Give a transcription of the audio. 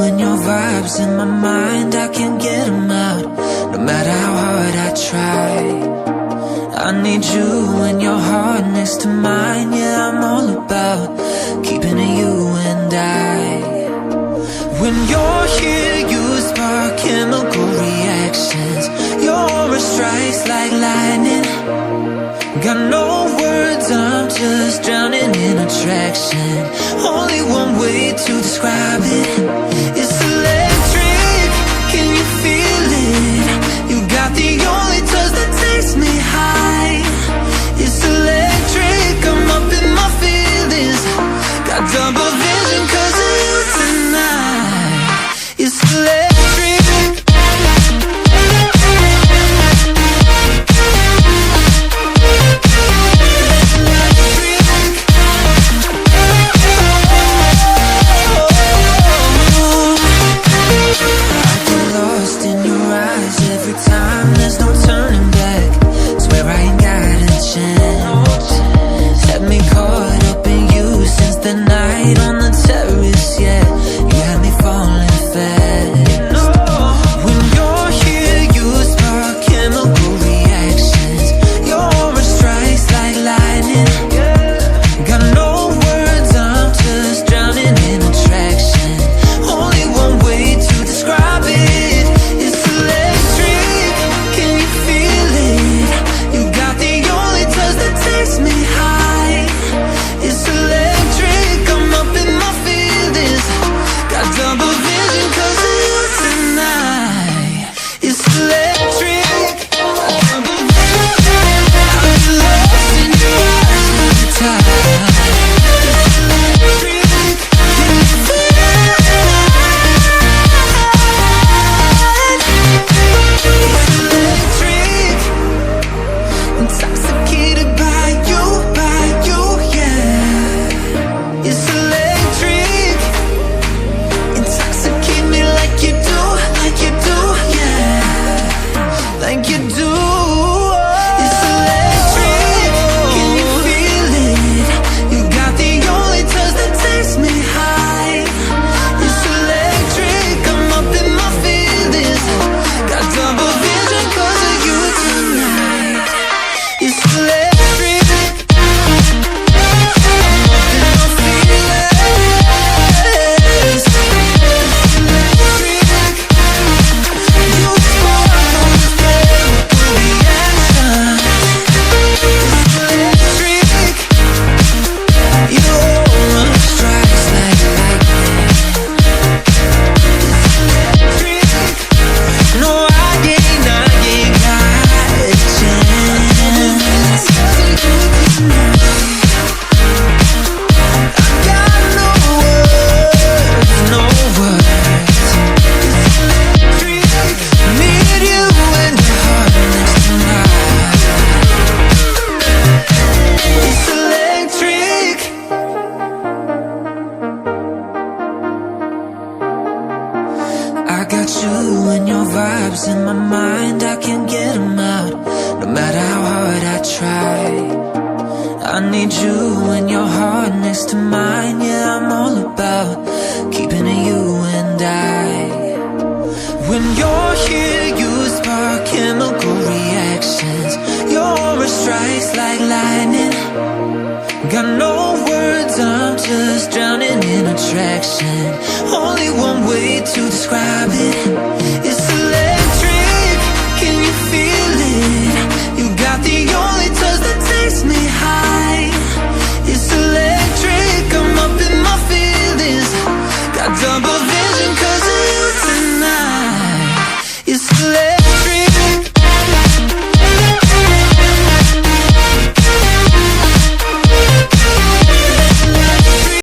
and your vibes in my mind, I can't get them out, no matter how hard I try. I need you and your heart next to mine. Yeah, I'm all about keeping it you and I. When you're here, you spark chemical reactions. Your aura strikes like lightning. Got no words, I'm just drowning in attraction. Only one way to describe it. It's electric, can you feel it? You got the only touch that takes me high. It's electric, I'm up in my feelings. Got double vision 'cause of you tonight. It's electric. In my mind, I can't get them out, no matter how hard I try. I need you and your heart next to mine. Yeah, I'm all about keeping it you and I. When you're here, you spark chemical reactions. Your aura strikes like lightning. Got no words, I'm just drowning in attraction. Only one way to describe it. It's electric, can you feel it? You got the only touch that takes me high. It's electric, I'm up in my feelings. Got double vision 'cause of you tonight. It's electric.